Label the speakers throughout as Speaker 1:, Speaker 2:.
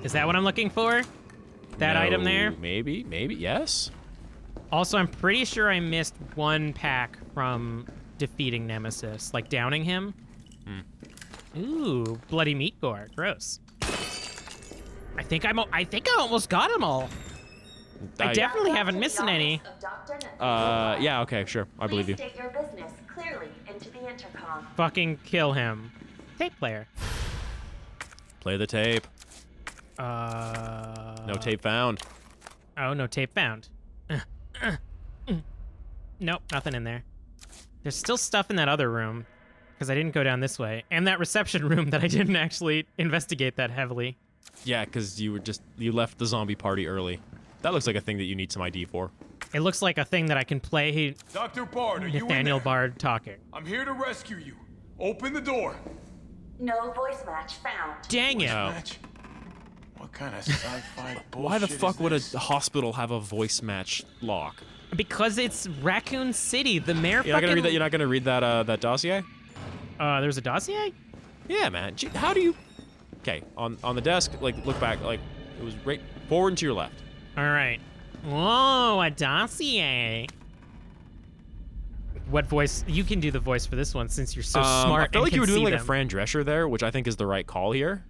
Speaker 1: Is that what I'm looking for? That item there?
Speaker 2: Maybe, yes.
Speaker 1: Also, I'm pretty sure I missed one pack from defeating Nemesis, like downing him. Ooh, bloody meat gore. Gross. I think I almost got them all. I definitely haven't missing any.
Speaker 2: Yeah, okay, sure. I believe you.
Speaker 3: State your business clearly into the intercom.
Speaker 1: Fucking kill him. Tape player.
Speaker 2: Play the tape.
Speaker 1: No
Speaker 2: No tape found.
Speaker 1: Oh, no tape found. Nope, nothing in there. There's still stuff in that other room, because I didn't go down this way. And that reception room that I didn't actually investigate that heavily.
Speaker 2: Yeah, because you left the zombie party early. That looks like a thing that you need some ID for.
Speaker 1: It looks like a thing that I can play
Speaker 4: Dr. Bard, are you in
Speaker 1: Nathaniel
Speaker 4: there?
Speaker 1: Bard talking.
Speaker 4: I'm here to rescue you. Open the door.
Speaker 3: No voice match found.
Speaker 1: Dang it.
Speaker 2: Oh.
Speaker 4: Match? What kind of sci-fi bullshit
Speaker 2: Why the fuck
Speaker 4: is
Speaker 2: would
Speaker 4: this?
Speaker 2: a hospital have a voice match lock?
Speaker 1: Because it's Raccoon City. The mayor
Speaker 2: You're not gonna read that.
Speaker 1: fucking...
Speaker 2: You're not gonna read that that dossier.
Speaker 1: There's a dossier?
Speaker 2: Yeah, man. Gee, how do you? Okay, on the desk, like look back, like it was right forward and to your left.
Speaker 1: All right. Whoa, a dossier. What voice? You can do the voice for this one since you're so smart.
Speaker 2: I felt like
Speaker 1: and
Speaker 2: you were
Speaker 1: can
Speaker 2: doing
Speaker 1: see
Speaker 2: like a
Speaker 1: them.
Speaker 2: Fran Drescher there, which I think is the right call here.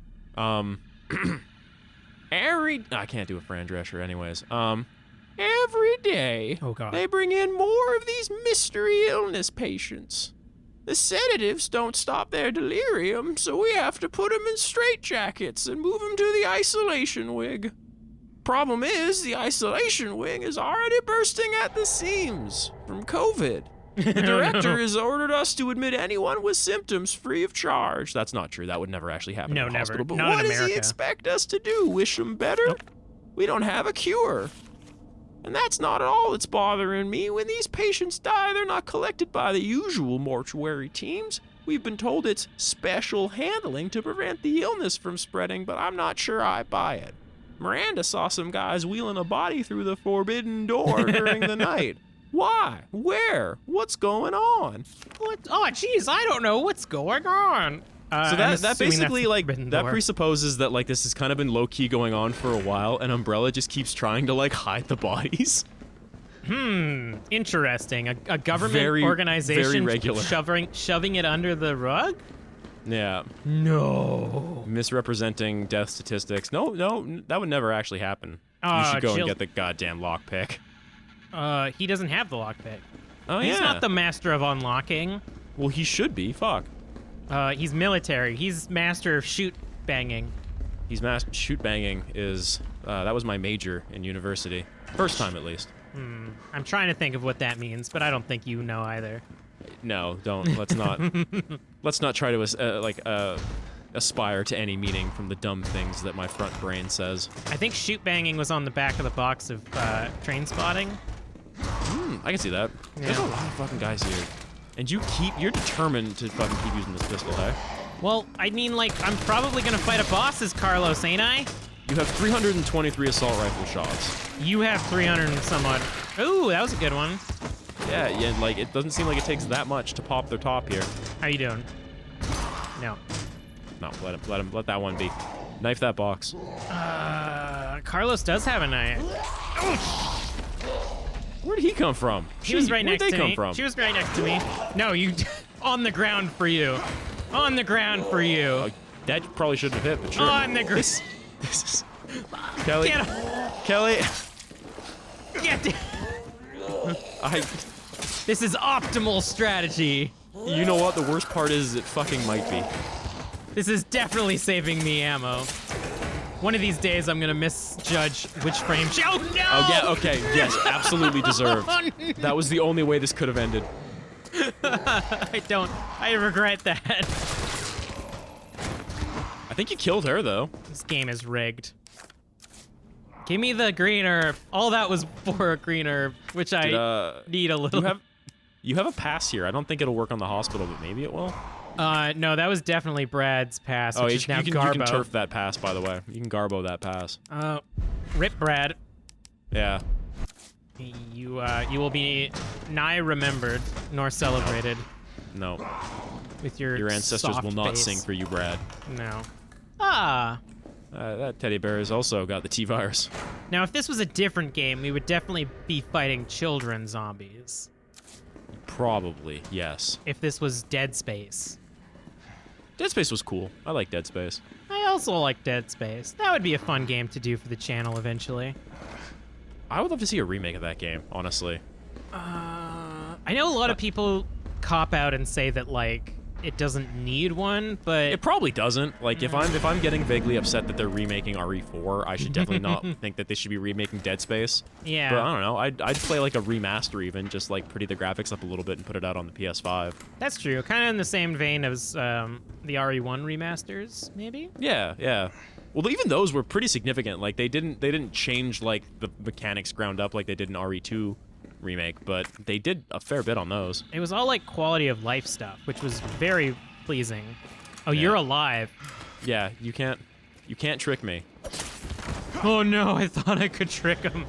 Speaker 2: I can't do a Fran Drescher anyways. Every day,
Speaker 1: Oh, God.
Speaker 2: they bring in more of these mystery illness patients. The sedatives don't stop their delirium, so we have to put them in straitjackets and move them to the isolation wing. Problem is, the isolation wing is already bursting at the seams from COVID. The director has ordered us to admit anyone with symptoms free of charge. That's not true. That would never actually happen
Speaker 1: No,
Speaker 2: in a
Speaker 1: never.
Speaker 2: hospital. But
Speaker 1: Not in
Speaker 2: what does he
Speaker 1: America.
Speaker 2: expect us to do? Wish them better?
Speaker 1: Nope.
Speaker 2: We don't have a cure. And that's not all that's bothering me. When these patients die, they're not collected by the usual mortuary teams. We've been told it's special handling to prevent the illness from spreading, but I'm not sure I buy it. Miranda saw some guys wheeling a body through the forbidden door during the night. Why? Where? What's going on?
Speaker 1: What? Oh, jeez, I don't know what's going on.
Speaker 2: So
Speaker 1: I'm
Speaker 2: that
Speaker 1: assuming
Speaker 2: basically
Speaker 1: that's
Speaker 2: like
Speaker 1: forbidden
Speaker 2: that
Speaker 1: door.
Speaker 2: presupposes that like this has kind of been low key going on for a while, and Umbrella just keeps trying to like hide the bodies.
Speaker 1: Interesting. A government
Speaker 2: Very
Speaker 1: organization
Speaker 2: regular.
Speaker 1: shoving it under the rug?
Speaker 2: Yeah,
Speaker 1: No.
Speaker 2: misrepresenting death statistics. No, that would never actually happen. You
Speaker 1: Ah,
Speaker 2: should go
Speaker 1: Jill-
Speaker 2: and get the goddamn lockpick.
Speaker 1: He doesn't have the lockpick.
Speaker 2: Oh
Speaker 1: He's
Speaker 2: yeah.
Speaker 1: not the master of unlocking.
Speaker 2: Well, he should be. Fuck.
Speaker 1: He's military. He's master of shoot banging.
Speaker 2: He's shoot banging is that was my major in university. First time at least.
Speaker 1: I'm trying to think of what that means, but I don't think you know either.
Speaker 2: No, don't. Let's not. Let's not try to aspire to any meaning from the dumb things that my front brain says.
Speaker 1: I think shoot banging was on the back of the box of Train Spotting.
Speaker 2: I can see that. There's a lot of fucking guys here, and you're determined to fucking keep using this pistol, hey?
Speaker 1: Well, I mean, like, I'm probably gonna fight a boss as Carlos, ain't I?
Speaker 2: You have 323 assault rifle shots.
Speaker 1: You have 300 and some odd. Ooh, that was a good one.
Speaker 2: Yeah, like it doesn't seem like it takes that much to pop their top here.
Speaker 1: How you doing? No.
Speaker 2: No, let that one be. Knife that box.
Speaker 1: Carlos does have a knife.
Speaker 2: Where did he come from?
Speaker 1: She was right
Speaker 2: Where'd
Speaker 1: next
Speaker 2: they
Speaker 1: to
Speaker 2: come
Speaker 1: me.
Speaker 2: from?
Speaker 1: She was right next to me. No, you on the ground for you. On the ground for you.
Speaker 2: Oh, that probably shouldn't have hit, but sure.
Speaker 1: On the ground.
Speaker 2: This is Kelly.
Speaker 1: Get him.
Speaker 2: Kelly,
Speaker 1: Get. This is optimal strategy.
Speaker 2: you know what? The worst part is it fucking might be.
Speaker 1: This is definitely saving me ammo. One of these days, I'm gonna misjudge which frame. Oh no!
Speaker 2: Oh yeah, okay, yes, absolutely deserved.
Speaker 1: Oh, no.
Speaker 2: That was the only way this could have ended.
Speaker 1: I regret that.
Speaker 2: I think you killed her though.
Speaker 1: This game is rigged. Give me the green herb. All that was for a green herb, which I need a little.
Speaker 2: You have a pass here. I don't think it'll work on the hospital, but maybe it will.
Speaker 1: No, that was definitely Brad's pass,
Speaker 2: Oh,
Speaker 1: which
Speaker 2: you
Speaker 1: is now
Speaker 2: can
Speaker 1: Garbo.
Speaker 2: turf that pass, by the way. You can Garbo that pass.
Speaker 1: Rip Brad.
Speaker 2: Yeah.
Speaker 1: You will be nigh remembered nor celebrated
Speaker 2: No.
Speaker 1: with your
Speaker 2: Your ancestors
Speaker 1: soft
Speaker 2: will not
Speaker 1: face.
Speaker 2: sing for you, Brad.
Speaker 1: No. Ah.
Speaker 5: That teddy bear has also got the T-virus.
Speaker 1: Now, if this was a different game, we would definitely be fighting children zombies.
Speaker 5: Probably, yes.
Speaker 1: If this was Dead Space.
Speaker 5: Dead Space was cool. I like Dead Space.
Speaker 1: I also like Dead Space. That would be a fun game to do for the channel eventually.
Speaker 5: I would love to see a remake of that game, honestly.
Speaker 1: I know a lot of people cop out and say that, like, it doesn't need one, but
Speaker 5: It probably doesn't. Like, if I'm getting vaguely upset that they're remaking RE4, I should definitely not think that they should be remaking Dead Space.
Speaker 1: yeah.
Speaker 5: But I don't know. I'd play like a remaster even, just like pretty the graphics up a little bit and put it out on the PS5.
Speaker 1: That's true. Kind of in the same vein as the RE1 remasters, maybe?
Speaker 5: Yeah, yeah. Well, even those were pretty significant. Like they didn't change like the mechanics ground up like they did in RE2 remake, but they did a fair bit on those.
Speaker 1: It was all like quality of life stuff, which was very pleasing. Oh, you're alive.
Speaker 5: Yeah, you can't trick me.
Speaker 1: Oh no, I thought I could trick him.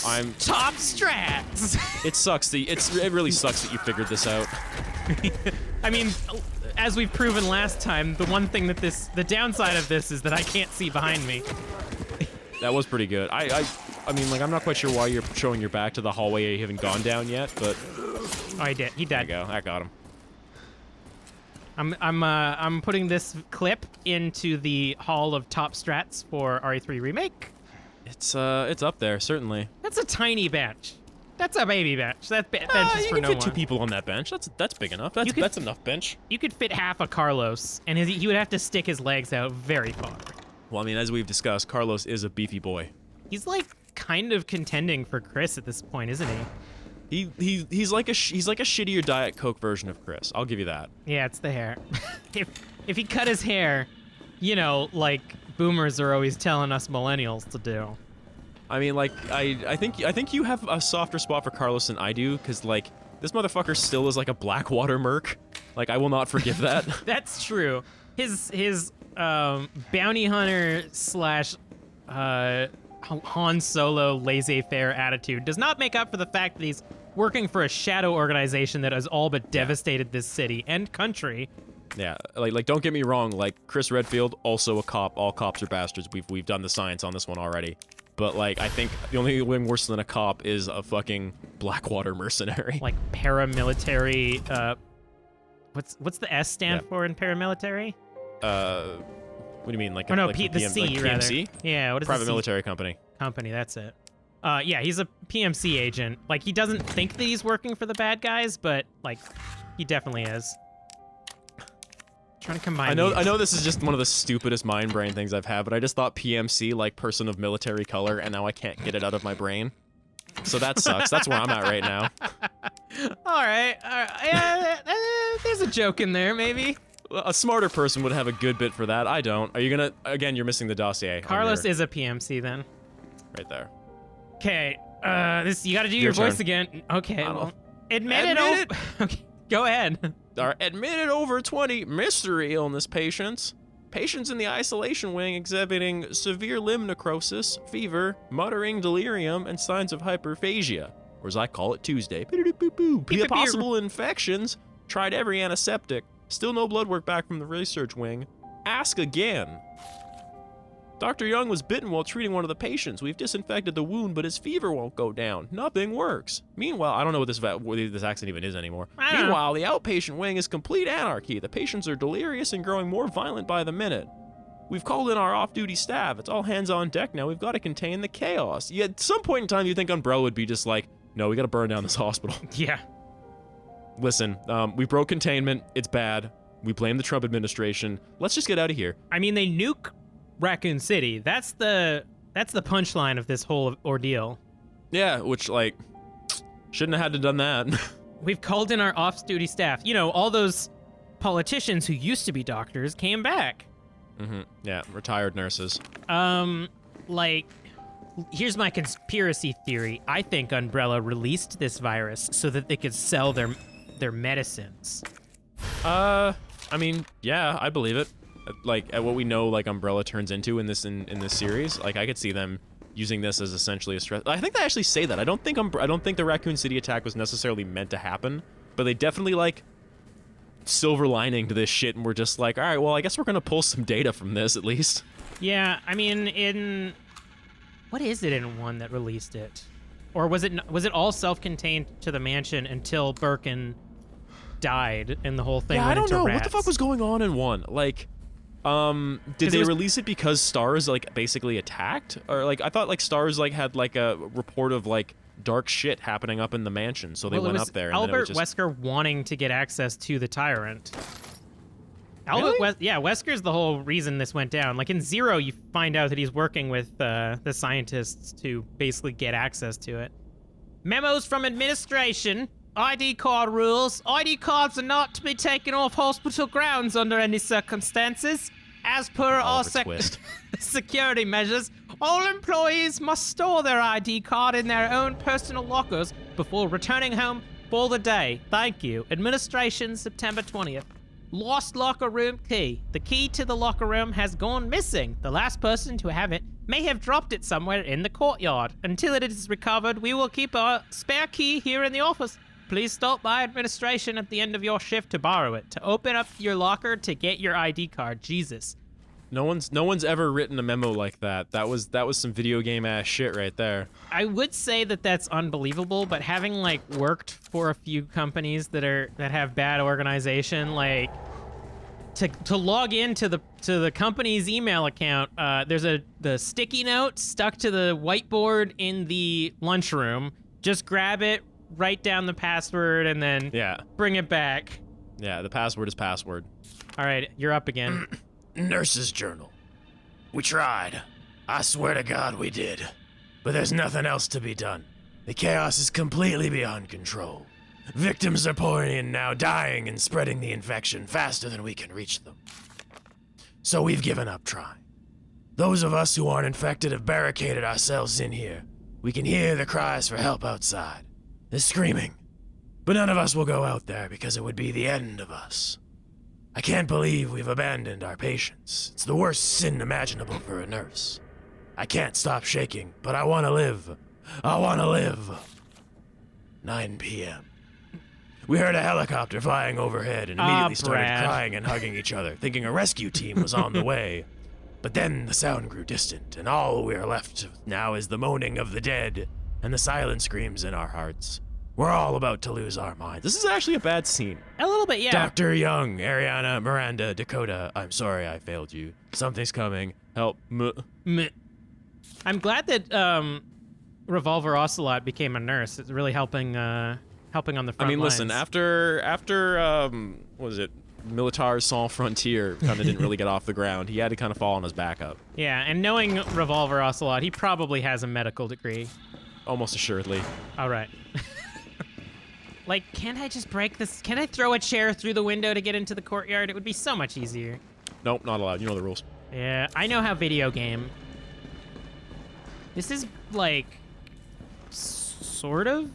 Speaker 5: I'm.
Speaker 1: Top strats!
Speaker 5: It sucks. It really sucks that you figured this out.
Speaker 1: I mean, as we've proven last time, the one thing that the downside of this is that I can't see behind me.
Speaker 5: That was pretty good. I mean, like, I'm not quite sure why you're showing your back to the hallway you haven't gone down yet, but
Speaker 1: Oh, I did. He
Speaker 5: there
Speaker 1: died.
Speaker 5: you go. I got him.
Speaker 1: I'm putting this clip into the Hall of Top Strats for RE3 Remake.
Speaker 5: It's up there certainly.
Speaker 1: That's a tiny bench. That's a baby bench. That bench is
Speaker 5: You
Speaker 1: for
Speaker 5: can
Speaker 1: no
Speaker 5: fit
Speaker 1: one.
Speaker 5: 2 people on that bench. That's big enough. That's
Speaker 1: could-
Speaker 5: that's enough bench.
Speaker 1: You could fit half a Carlos, and he would have to stick his legs out very far.
Speaker 5: Well, I mean, as we've discussed, Carlos is a beefy boy.
Speaker 1: He's like kind of contending for Chris at this point, isn't he?
Speaker 5: He's like a shittier Diet Coke version of Chris. I'll give you that.
Speaker 1: Yeah, it's the hair. if he cut his hair, you know, like boomers are always telling us millennials to do.
Speaker 5: I mean, like, I think you have a softer spot for Carlos than I do, because, like, this motherfucker still is like a Blackwater merc. Like, I will not forgive that.
Speaker 1: That's true. His bounty hunter slash Han Solo laissez-faire attitude does not make up for the fact that he's working for a shadow organization that has all but devastated this city and country.
Speaker 5: Yeah, like don't get me wrong, like, Chris Redfield, also a cop. All cops are bastards. We've done the science on this one already. But, like, I think the only thing worse than a cop is a fucking Blackwater mercenary.
Speaker 1: Like paramilitary, what's the S stand
Speaker 5: Yeah.
Speaker 1: for in paramilitary?
Speaker 5: What do you mean? Like,
Speaker 1: Or no,
Speaker 5: like
Speaker 1: the C,
Speaker 5: like
Speaker 1: rather.
Speaker 5: PMC?
Speaker 1: Yeah, what is
Speaker 5: Private
Speaker 1: the C?
Speaker 5: military company.
Speaker 1: Company, that's it. Yeah, he's a PMC agent. Like, he doesn't think that he's working for the bad guys, but, like, he definitely is. Trying to combine
Speaker 5: I know
Speaker 1: these.
Speaker 5: this is just one of the stupidest mind brain things I've had, but I just thought PMC, like person of military color, and now I can't get it out of my brain. So that sucks. That's where I'm at right now.
Speaker 1: All right. Yeah, there's a joke in there, maybe.
Speaker 5: A smarter person would have a good bit for that. I don't. Are you gonna... Again, you're missing the dossier. on
Speaker 1: Carlos
Speaker 5: your-
Speaker 1: is a PMC then.
Speaker 5: right there.
Speaker 1: Okay. This you got to do your
Speaker 5: Your
Speaker 1: voice
Speaker 5: turn.
Speaker 1: again. Okay.
Speaker 5: don't-
Speaker 1: Well, admit it.
Speaker 5: Admit it.
Speaker 1: Okay. Go ahead.
Speaker 5: Our admitted over 20 mystery illness patients. Patients in the isolation wing exhibiting severe limb necrosis, fever, muttering delirium, and signs of hyperphagia, or as I call it, Tuesday. Possible infections. Tried every antiseptic. Still no blood work back from the research wing. Ask again. Dr. Young was bitten while treating one of the patients. We've disinfected the wound, but his fever won't go down. Nothing works. Meanwhile, I don't know what this accent even is anymore.
Speaker 1: I don't know.
Speaker 5: Meanwhile, the outpatient wing is complete anarchy. The patients are delirious and growing more violent by the minute. We've called in our off-duty staff. It's all hands on deck now. We've got to contain the chaos. Yeah, at some point in time, you think Umbrella would be just like, no, we got to burn down this hospital.
Speaker 1: Yeah.
Speaker 5: Listen, we broke containment. It's bad. We blame the Trump administration. Let's just get out of here.
Speaker 1: I mean, they nuke Raccoon City. That's the punchline of this whole ordeal.
Speaker 5: Yeah, which, like, shouldn't have had to done that.
Speaker 1: We've called in our off-duty staff. You know, all those politicians who used to be doctors came back.
Speaker 5: Yeah, retired nurses.
Speaker 1: Like, here's my conspiracy theory. I think Umbrella released this virus so that they could sell their medicines.
Speaker 5: I mean, yeah, I believe it. Like, at what we know, like, Umbrella turns into in this series, like, I could see them using this as essentially a stress. I think they actually say that. I don't think the Raccoon City attack was necessarily meant to happen, but they definitely, like, silver lining to this shit, and we're just like, all right, well, I guess we're gonna pull some data from this at least.
Speaker 1: Yeah, I mean, what is it in 1 that released it? Or was it all self-contained to the mansion until Birkin died and the whole thing
Speaker 5: Yeah,
Speaker 1: went
Speaker 5: I don't
Speaker 1: into
Speaker 5: know.
Speaker 1: rats?
Speaker 5: What the fuck was going on in 1? Like, did they release it because Stars, like, basically attacked? Or, like, I thought, like, Stars, like, had, like, a report of, like, dark shit happening up in the mansion, so they
Speaker 1: Well, it
Speaker 5: went
Speaker 1: was
Speaker 5: up there. And then it
Speaker 1: Albert
Speaker 5: was just...
Speaker 1: Wesker wanting to get access to the Tyrant.
Speaker 5: Really?
Speaker 1: Wesker's the whole reason this went down. Like in 0, you find out that he's working with the scientists to basically get access to it. Memos from administration. ID card rules. ID cards are not to be taken off hospital grounds under any circumstances. As per our
Speaker 5: Oliver Twist.
Speaker 1: security measures, all employees must store their ID card in their own personal lockers before returning home for the day. Thank you. Administration, September 20th. Lost locker room key. The key to the locker room has gone missing. The last person to have it may have dropped it somewhere in the courtyard. Until it is recovered, we will keep a spare key here in the office. Please stop by administration at the end of your shift to borrow it. To open up your locker to get your ID card. Jesus.
Speaker 5: No one's ever written a memo like that. That was some video game ass shit right there.
Speaker 1: I would say that that's unbelievable, but having like worked for a few companies that have bad organization, like to log into the company's email account, there's the sticky note stuck to the whiteboard in the lunchroom. Just grab it, write down the password, and then bring it back.
Speaker 5: Yeah, the password is password.
Speaker 1: All right, you're up again.
Speaker 2: Nurse's journal. We tried. I swear to God we did. But there's nothing else to be done. The chaos is completely beyond control. Victims are pouring in now, dying and spreading the infection faster than we can reach them. So we've given up trying. Those of us who aren't infected have barricaded ourselves in here. We can hear the cries for help outside. The screaming. But none of us will go out there because it would be the end of us. I can't believe we've abandoned our patients. It's the worst sin imaginable for a nurse. I can't stop shaking, but I want to live. I want to live. 9 p.m. We heard a helicopter flying overhead and immediately started
Speaker 1: Brad.
Speaker 2: crying and hugging each other, thinking a rescue team was on the way. But then the sound grew distant, and all we are left with now is the moaning of the dead and the silent screams in our hearts. We're all about to lose our minds.
Speaker 5: This is actually a bad scene.
Speaker 1: A little bit, yeah.
Speaker 2: Dr. Young, Ariana, Miranda, Dakota, I'm sorry I failed you. Something's coming. Help.
Speaker 1: Meh. I'm glad that Revolver Ocelot became a nurse. It's really helping on the front
Speaker 5: I mean,
Speaker 1: lines.
Speaker 5: listen, after what was it? Militar Sans Frontier kind of didn't really get off the ground. He had to kind of fall on his back up.
Speaker 1: Yeah, and knowing Revolver Ocelot, he probably has a medical degree.
Speaker 5: Almost assuredly.
Speaker 1: All right. Like, can't I just break this? Can I throw a chair through the window to get into the courtyard? It would be so much easier.
Speaker 5: Nope, not allowed. You know the rules.
Speaker 1: Yeah, I know how video game. This is, like, sort of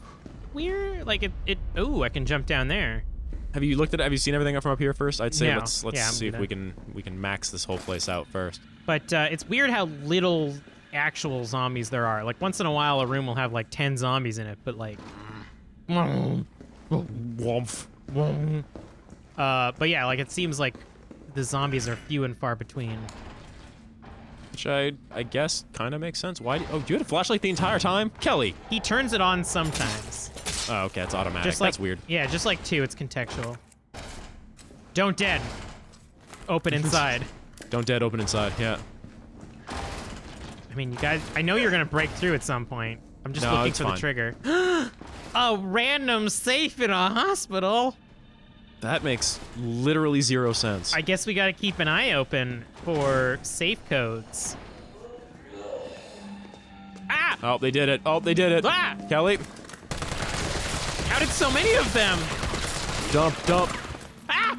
Speaker 1: weird. Like, ooh, I can jump down there.
Speaker 5: Have you looked at it? Have you seen everything from up here first? I'd say
Speaker 1: No.
Speaker 5: let's
Speaker 1: Yeah, I'm
Speaker 5: see if
Speaker 1: gonna-
Speaker 5: we can max this whole place out first.
Speaker 1: But it's weird how little actual zombies there are. Like, once in a while, a room will have, like, 10 zombies in it, but, like...
Speaker 5: Womf.
Speaker 1: But yeah, like, it seems like the zombies are few and far between.
Speaker 5: Which I guess kind of makes sense. Why? You had a flashlight the entire time? Kelly!
Speaker 1: He turns it on sometimes.
Speaker 5: Oh, okay, it's automatic.
Speaker 1: Just like,
Speaker 5: That's weird.
Speaker 1: Yeah, just like 2, it's contextual. Don't dead. Open inside.
Speaker 5: Don't dead, open inside, yeah.
Speaker 1: I mean, you guys, I know you're gonna break through at some point. I'm just
Speaker 5: No,
Speaker 1: looking
Speaker 5: it's
Speaker 1: for
Speaker 5: fine.
Speaker 1: the trigger. A random safe in a hospital.
Speaker 5: That makes literally 0 sense.
Speaker 1: I guess we gotta keep an eye open for safe codes. Ah!
Speaker 5: Oh, they did it. Oh, they did it.
Speaker 1: Ah!
Speaker 5: Kelly,
Speaker 1: How did so many of them?
Speaker 5: dump.
Speaker 1: Ah!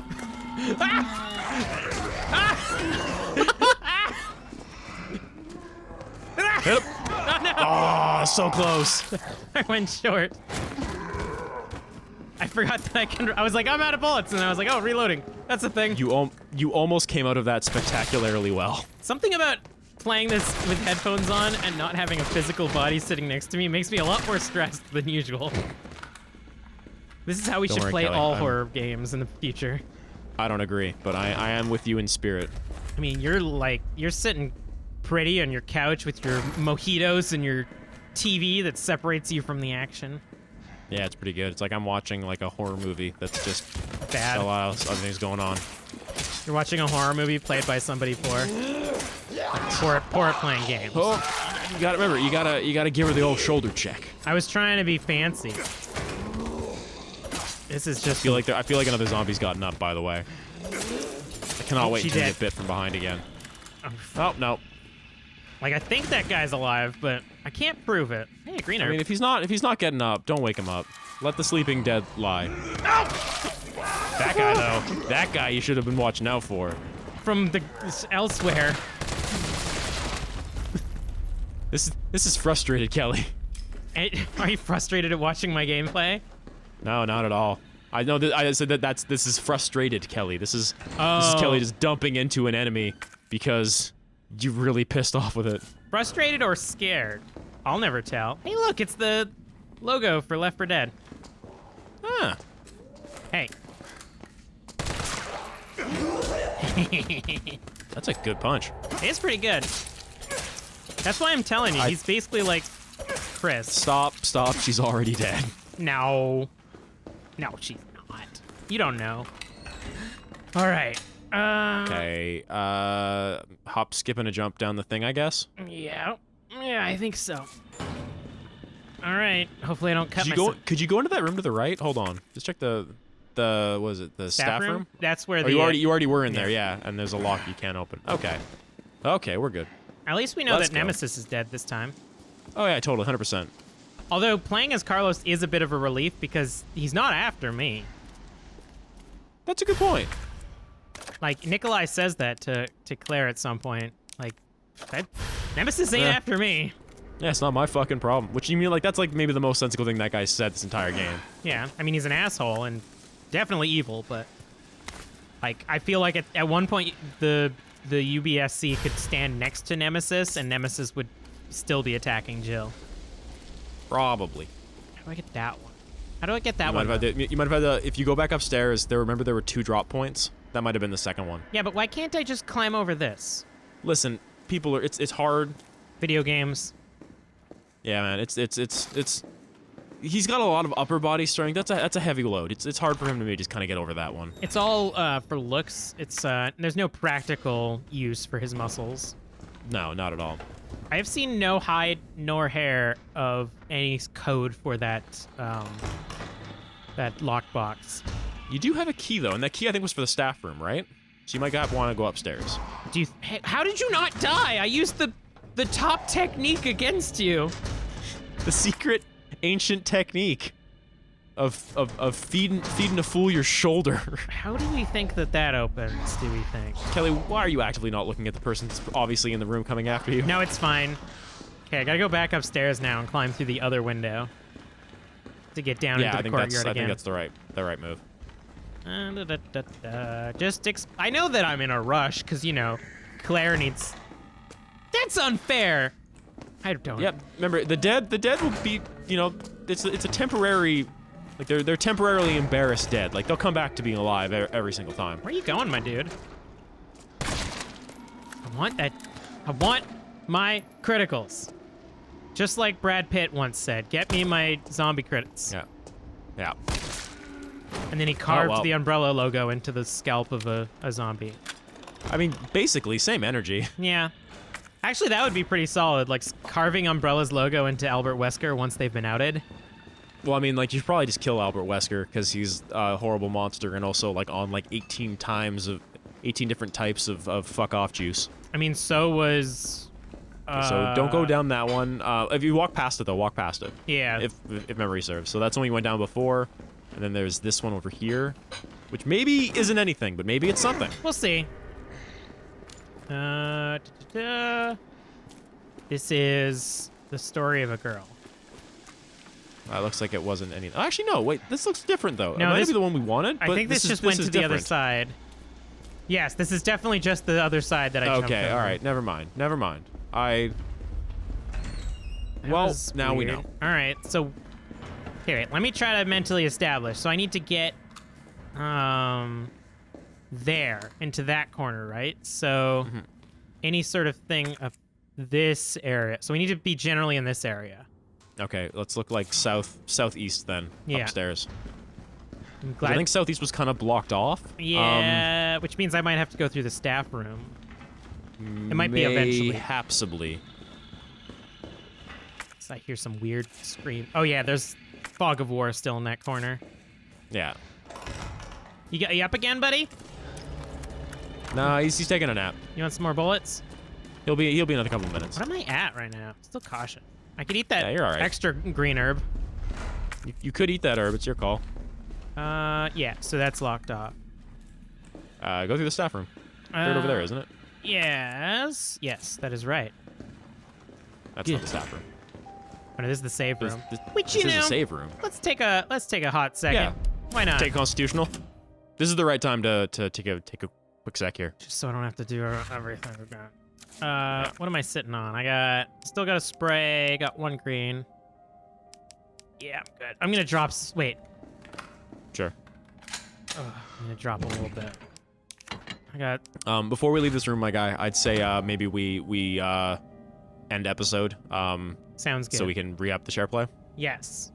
Speaker 1: Ah!
Speaker 5: Hit him.
Speaker 1: Oh, no!
Speaker 2: Oh, so close.
Speaker 1: I went short. I forgot that I was like, I'm out of bullets, and I was like, oh, reloading. That's a thing.
Speaker 5: You almost came out of that spectacularly well.
Speaker 1: Something about playing this with headphones on and not having a physical body sitting next to me makes me a lot more stressed than usual. This is how we
Speaker 5: Don't
Speaker 1: should
Speaker 5: worry,
Speaker 1: play
Speaker 5: Kelly,
Speaker 1: all
Speaker 5: I'm-
Speaker 1: horror games in the future.
Speaker 5: I don't agree, but I am with you in spirit.
Speaker 1: I mean, you're sitting pretty on your couch with your mojitos and your TV that separates you from the action.
Speaker 5: Yeah, it's pretty good. It's like I'm watching like a horror movie that's just
Speaker 1: Bad.
Speaker 5: got a lot of other things going on.
Speaker 1: You're watching a horror movie played by somebody poor at playing games.
Speaker 5: Oh, you gotta remember, you gotta give her the old shoulder check.
Speaker 1: I was trying to be fancy. This is just.
Speaker 5: I feel like another zombie's gotten up. By the way, I cannot wait
Speaker 1: she
Speaker 5: until you
Speaker 1: did.
Speaker 5: get bit from behind again. Oh no.
Speaker 1: Like, I think that guy's alive, but I can't prove it. Hey, green
Speaker 5: I
Speaker 1: herb.
Speaker 5: mean, if he's not getting up, don't wake him up. Let the sleeping dead lie. That guy though, that guy you should have been watching out for.
Speaker 1: From elsewhere.
Speaker 5: This is frustrated, Kelly.
Speaker 1: Are you frustrated at watching my gameplay?
Speaker 5: No, not at all. I know that I said this is frustrated, Kelly. This is Kelly just dumping into an enemy because you're really pissed off with it.
Speaker 1: Frustrated or scared? I'll never tell. Hey, look, it's the logo for Left 4 Dead.
Speaker 5: Huh.
Speaker 1: Hey.
Speaker 5: That's a good punch.
Speaker 1: It's pretty good. That's why I'm telling you, he's basically like Chris.
Speaker 5: Stop. She's already dead.
Speaker 1: No. No, she's not. You don't know. All right.
Speaker 5: Okay. Hop, skip, and a jump down the thing, I guess.
Speaker 1: Yeah. Yeah, I think so. All right. Hopefully I don't cut
Speaker 5: Could you
Speaker 1: myself.
Speaker 5: could you go into that room to the right? Hold on. Just check the was it the staff room?
Speaker 1: That's where
Speaker 5: Oh,
Speaker 1: the.
Speaker 5: you already were in there, yeah. And there's a lock you can't open. Okay. Okay, we're good.
Speaker 1: At least we know
Speaker 5: Let's
Speaker 1: that
Speaker 5: go.
Speaker 1: Nemesis is dead this time.
Speaker 5: Oh yeah, totally, 100%.
Speaker 1: Although playing as Carlos is a bit of a relief because he's not after me.
Speaker 5: That's a good point.
Speaker 1: Like, Nikolai says that to Claire at some point. Like, Nemesis ain't
Speaker 5: Yeah.
Speaker 1: after me.
Speaker 5: Yeah, it's not my fucking problem. Which you mean like that's like maybe the most sensible thing that guy said this entire game.
Speaker 1: Yeah, I mean, he's an asshole and definitely evil, but like, I feel like at one point the UBSC could stand next to Nemesis and Nemesis would still be attacking Jill.
Speaker 5: Probably.
Speaker 1: How do I get that one? How do I get that
Speaker 5: You
Speaker 1: one?
Speaker 5: might have had the, if you go back upstairs, remember there were 2 drop points? That might have been the second one.
Speaker 1: Yeah, but why can't I just climb over this?
Speaker 5: Listen, people are it's hard.
Speaker 1: Video games.
Speaker 5: Yeah, man, it's he's got a lot of upper body strength. That's a heavy load. It's hard for him to maybe just kind of get over that one.
Speaker 1: It's all for looks. It's there's no practical use for his muscles.
Speaker 5: No, not at all.
Speaker 1: I have seen no hide nor hair of any code for that that lockbox.
Speaker 5: You do have a key though, and that key I think was for the staff room, right? So you might want to go upstairs.
Speaker 1: Hey, how did you not die? I used the top technique against you.
Speaker 5: The secret ancient technique of feeding a fool your shoulder.
Speaker 1: How do we think that opens? Do we think?
Speaker 5: Kelly, why are you actively not looking at the person that's obviously in the room coming after you?
Speaker 1: No, it's fine. Okay, I gotta go back upstairs now and climb through the other window to get down into the courtyard
Speaker 5: I
Speaker 1: again.
Speaker 5: think that's the right move.
Speaker 1: I know that I'm in a rush because Claire needs. That's unfair. I don't.
Speaker 5: Yep. Remember, the dead will be, it's a temporary, like they're temporarily embarrassed dead. Like they'll come back to being alive every single time.
Speaker 1: Where are you going, my dude? I want my criticals. Just like Brad Pitt once said, get me my zombie crits.
Speaker 5: Yeah. Yeah.
Speaker 1: And then he carved
Speaker 5: well.
Speaker 1: the Umbrella logo into the scalp of a zombie.
Speaker 5: I mean, basically, same energy.
Speaker 1: Yeah. Actually, that would be pretty solid, like carving Umbrella's logo into Albert Wesker once they've been outed.
Speaker 5: Well, I mean, like, you should probably just kill Albert Wesker because he's a horrible monster and also, like, on, like, 18 different types of fuck-off juice.
Speaker 1: I mean, so was...
Speaker 5: So don't go down that one. If you walk past it, though, walk past it.
Speaker 1: Yeah.
Speaker 5: If memory serves. So that's the one you went down before. And then there's this one over here, which maybe isn't anything, but maybe it's something.
Speaker 1: We'll see. This is the story of a girl.
Speaker 5: Looks like it wasn't any. Oh, actually, no. Wait, this looks different though.
Speaker 1: No,
Speaker 5: it might
Speaker 1: this-
Speaker 5: be the one we wanted.
Speaker 1: I
Speaker 5: but
Speaker 1: think this just
Speaker 5: is
Speaker 1: went to the other
Speaker 5: different.
Speaker 1: side. Yes, this is definitely just the other side that I jumped
Speaker 5: Okay,
Speaker 1: over.
Speaker 5: all right. Never mind.
Speaker 1: That
Speaker 5: Well,
Speaker 1: was
Speaker 5: now we
Speaker 1: weird.
Speaker 5: know.
Speaker 1: All right, so here, wait, let me try to mentally establish. So I need to get, there into that corner, right? So any sort of thing of this area. So we need to be generally in this area.
Speaker 5: Okay, let's look like southeast then,
Speaker 1: Yeah.
Speaker 5: upstairs.
Speaker 1: I'm
Speaker 5: 'Cause
Speaker 1: glad.
Speaker 5: I think southeast was kind of blocked off.
Speaker 1: Yeah, which means I might have to go through the staff room. It might be eventually.
Speaker 5: Hapsibly.
Speaker 1: So I hear some weird scream. Oh yeah, there's Fog of War still in that corner.
Speaker 5: Yeah.
Speaker 1: You up again, buddy?
Speaker 5: Nah, he's taking a nap.
Speaker 1: You want some more bullets?
Speaker 5: He'll be another couple of minutes.
Speaker 1: What am I at right now? Still caution. I could eat that
Speaker 5: Yeah, you're all right.
Speaker 1: extra green herb.
Speaker 5: You could eat that herb. It's your call.
Speaker 1: Yeah. So that's locked off.
Speaker 5: Go through the staff room. Right over there, isn't it?
Speaker 1: Yes. Yes, that is right.
Speaker 5: That's not the staff room.
Speaker 1: Oh, no, this is the save room. Which
Speaker 5: This
Speaker 1: you
Speaker 5: is
Speaker 1: know,
Speaker 5: a save room.
Speaker 1: let's take a hot second.
Speaker 5: Yeah.
Speaker 1: Why not?
Speaker 5: Take constitutional. This is the right time to take a quick sec here.
Speaker 1: Just so I don't have to do everything again. What am I sitting on? I still got a spray. Got 1 green. Yeah, I'm good. I'm gonna drop. Wait.
Speaker 5: Sure.
Speaker 1: I'm gonna drop a little bit. I got.
Speaker 5: Before we leave this room, my guy, I'd say maybe we end episode.
Speaker 1: Sounds good.
Speaker 5: So we can re-up the share play.
Speaker 1: Yes.